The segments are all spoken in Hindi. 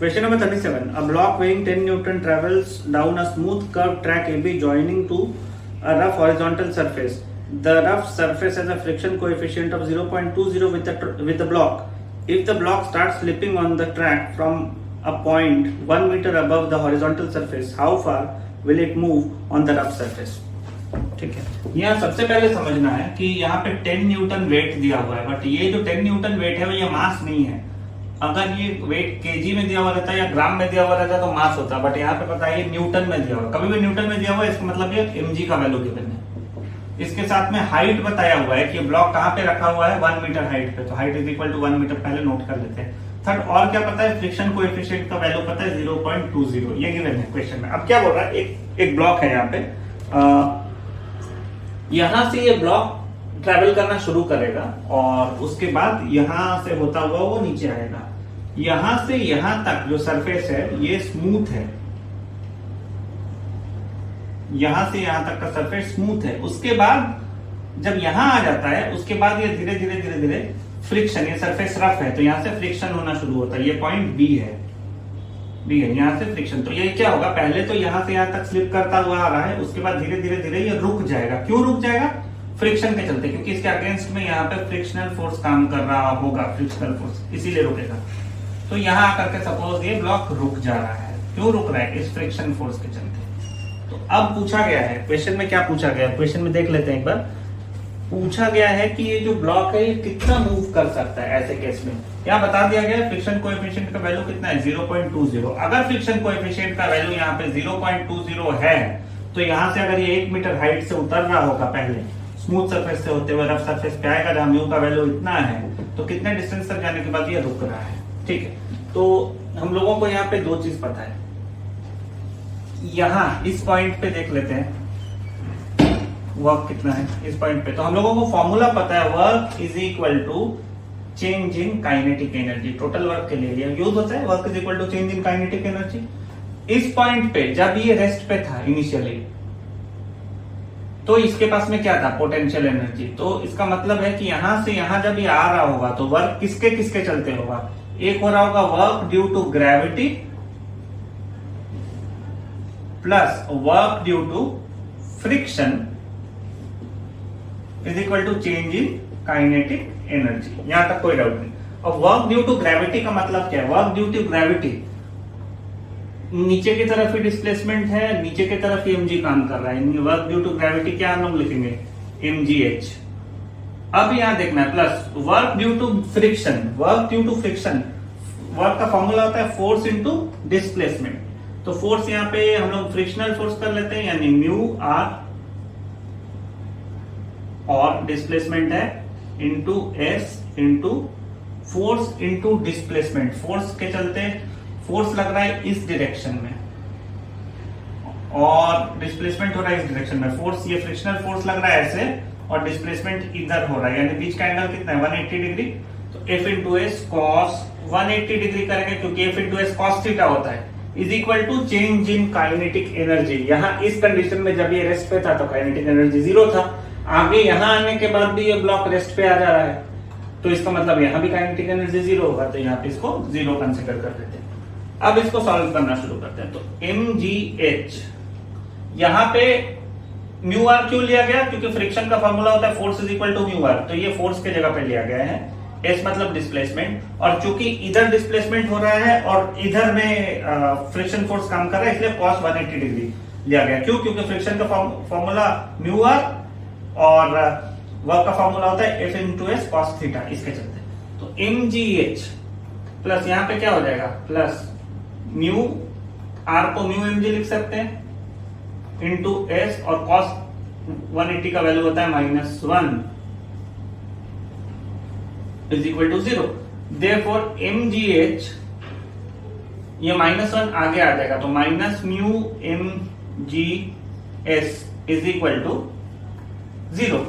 Question number 37. A block weighing 10 Newton travels down a smooth curved track AB joining to a rough horizontal surface. The rough surface has a friction coefficient of 0.20 with the block. If the block starts slipping on the track from a point 1 meter above the horizontal surface, how far will it move on the rough surface? ठीक है, यहाँ सबसे पहले समझना है कि यहाँ पे 10 न्यूटन वेट दिया हुआ है, बट ये जो 10 न्यूटन वेट है वो ये मास नहीं है। अगर ये वेट केजी में दिया हुआ रहता है या ग्राम में दिया हुआ रहता है तो मास होता है, बट यहाँ पे पता है ये न्यूटन में दिया हुआ है। कभी भी न्यूटन में दिया हुआ है इसका मतलब ये mg का वैल्यू गिवन है। इसके साथ में हाइट बताया हुआ है कि ब्लॉक कहाँ पे रखा हुआ है, 1 मीटर हाइट पे, तो height is equal to 1 metre पहले नोट कर लेते हैं। थर्ड, और क्या पता है, फ्रिक्शन कोएफिशिएंट का वैल्यू पता है 0.20, ये गिवन है क्वेश्चन में। अब क्या बोल रहा है, एक ब्लॉक है यहाँ पे, यहां से ये ब्लॉक ट्रेवल करना शुरू करेगा और उसके बाद यहां से होता हुआ वो नीचे आएगा। यहां से यहां तक जो सरफेस है ये स्मूथ है, यहां से यहां तक का सरफेस स्मूथ है। उसके बाद जब यहां आ जाता है उसके बाद ये धीरे धीरे फ्रिक्शन, ये सरफेस रफ है तो यहां से फ्रिक्शन होना शुरू होता है। ये पॉइंट बी है, यहां से फ्रिक्शन, तो ये क्या होगा, पहले तो यहां से यहां तक स्लिप करता हुआ आ रहा है, उसके बाद धीरे धीरे ये रुक जाएगा। क्यों रुक जाएगा? फ्रिक्शन के चलते, क्योंकि इसके अगेंस्ट में यहाँ पे फ्रिक्शनल फोर्स काम कर रहा होगा, फ्रिक्शनल फोर्स, इसीलिए रुकेगा। तो यहाँ आकर के सपोज ये ब्लॉक रुक जा रहा है। क्यों रुक रहा है? इस फ्रिक्शन फोर्स के चलते। तो अब पूछा गया है क्वेश्चन में, क्या पूछा गया है क्वेश्चन में, देख लेते हैं एक बार। पूछा गया है कि ये जो ब्लॉक है ये कितना मूव कर सकता है ऐसे केस में। यहाँ बता दिया गया है फ्रिक्शन कोएफिशिएंट का वैल्यू कितना है, 0.20। अगर फ्रिक्शन कोएफिशिएंट का वैल्यू यहाँ पे 0.20 है तो यहाँ से अगर ये 1 मीटर हाइट से उतर रहा होगा, पहले स्मूथ सरफेस से होते हुए रफ सरफेस पे आएगा जहां म्यू का वैल्यू इतना है, तो कितने डिस्टेंस तक जाने के बाद ये रुक रहा है। ठीक है, तो हम लोगों को यहाँ पे दो चीज पता है। यहाँ इस पॉइंट पे देख लेते हैं वर्क कितना है इस पॉइंट पे, तो हम लोगों को फॉर्मूला पता है, work is equal to change in kinetic energy. Total work के लिए यूज होता है work is equal to change in kinetic energy. इस पॉइंट पे जब ये रेस्ट पे था इनिशियली, तो इसके पास में क्या था, पोटेंशियल एनर्जी। तो इसका मतलब है कि यहां से यहां जब ये आ रहा होगा तो वर्क किसके किसके चलते होगा, एक हो रहा होगा work due to gravity plus work due to friction is equal to change in kinetic energy. यहां तक कोई डाउट नहीं। और वर्क ड्यू टू ग्रेविटी का मतलब क्या है, वर्क ड्यू टू ग्रेविटी, नीचे की तरफ ही डिस्प्लेसमेंट है, नीचे की तरफ ही mg काम कर रहा है। वर्क ड्यू टू ग्रेविटी क्या हम लोग लिखेंगे, mgh। अब यहां देखना है plus work due to friction, work due to friction, work का फॉर्मूला होता है फोर्स इनटू डिस्प्लेसमेंट। तो फोर्स यहाँ पे हम लोग फ्रिक्शनल फोर्स कर लेते हैं, यानी म्यू आर, और डिस्प्लेसमेंट है into S into force into displacement. Force के चलते फोर्स लग रहा है इस डायरेक्शन में और डिस्प्लेसमेंट हो रहा है इस डायरेक्शन में। फोर्स, ये फ्रिक्शनल फोर्स लग रहा है ऐसे और डिस्प्लेसमेंट इधर हो रहा है, यानी बीच का एंगल कितना है, 180 डिग्री। तो F into S cos 180 degree करेंगे, क्योंकि F into S cos theta होता है, is equal to change in kinetic energy. यहाँ इस कंडीशन में जब ये रेस्ट पे था तो काइनेटिक एनर्जी 0 था, आगे यहां आने के बाद भी ये ब्लॉक रेस्ट पे आ जा रहा है, तो इसका मतलब यहां भी काइनेटिक एनर्जी 0 होगा, तो यहाँ पे इसको 0 कंसिडर कर देते हैं। अब इसको सॉल्व करना शुरू करते हैं। तो mgh, यहाँ पे म्यू आर क्यों लिया गया, क्योंकि फ्रिक्शन का फॉर्मूला होता है force is equal to mu R, तो ये फोर्स के जगह पे लिया गया है। एस मतलब डिस्प्लेसमेंट, और चूंकि इधर डिस्प्लेसमेंट हो रहा है और इधर में फ्रिक्शन फोर्स काम कर रहा है, इसलिए cos 180 डिग्री लिया गया। क्यों? क्योंकि फ्रिक्शन का फॉर्मूला म्यू आर और वर्क का फॉर्मूला होता है F into S cos theta, इसके चलते। तो mgh प्लस यहाँ पे क्या हो जाएगा, प्लस म्यू आर को म्यू mg लिख सकते हैं इंटू एस, और कॉस 180 का वैल्यू होता है -1 is equal to 0। Therefore mgh, ये -1 आगे आ जाएगा, तो minus mu mgs is equal to 0।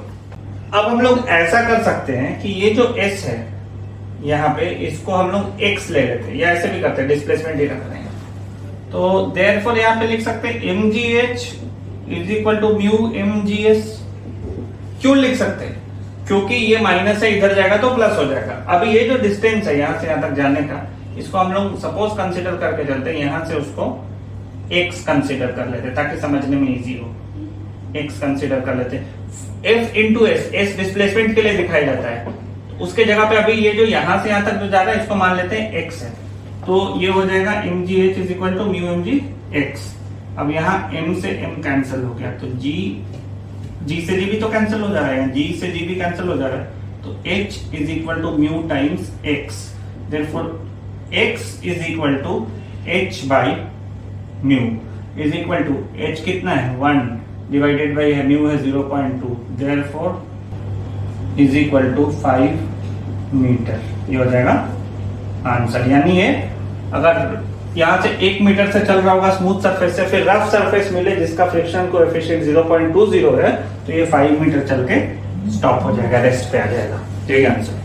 अब हम लोग ऐसा कर सकते हैं कि ये जो s है यहाँ पे, इसको हम लोग x ले लेते हैं, या ऐसे भी करते हैं, डिस्प्लेसमेंट ही रख रहे हैं। तो देयरफॉर यहाँ पे लिख सकते हैं mgh is equal to mu mgs। क्यों लिख सकते हैं? क्योंकि ये माइनस है, इधर जाएगा तो प्लस हो जाएगा। अभी ये जो डिस्टेंस है यहाँ से यहाँ तक जाने का, इसको हम लोग सपोज कंसिडर करके चलते हैं, यहां से उसको x कंसिडर कर लेते हैं ताकि समझने में इजी हो। x कंसिडर कर लेते हैं, f into S, S displacement के लिए दिखाई जाता है, उसके जगह पे अभी ये जो यहां से यहां तक जो जा रहा है इसको मान लेते हैं x है, तो ये हो जाएगा mgh is equal to mu mg x। अब यहाँ m से m कैंसिल हो गया, तो g से g भी तो कैंसिल हो जा रहा है, g से g भी कैंसिल हो जा रहा है, तो h is equal to mu times x, therefore x is equal to h by mu is equal to h कितना है 1 डिवाइडेड बाई म्यू है 0.2, therefore is equal to 5 metre. ये हो जाएगा आंसर। यानी ये अगर यहां से 1 मीटर से चल रहा होगा स्मूथ सरफेस से, फिर रफ सरफेस मिले जिसका फ्रिक्शन कोएफिशिएंट 0.20 है, तो ये 5 मीटर चल के स्टॉप हो जाएगा, रेस्ट पे आ जाएगा। यही आंसर।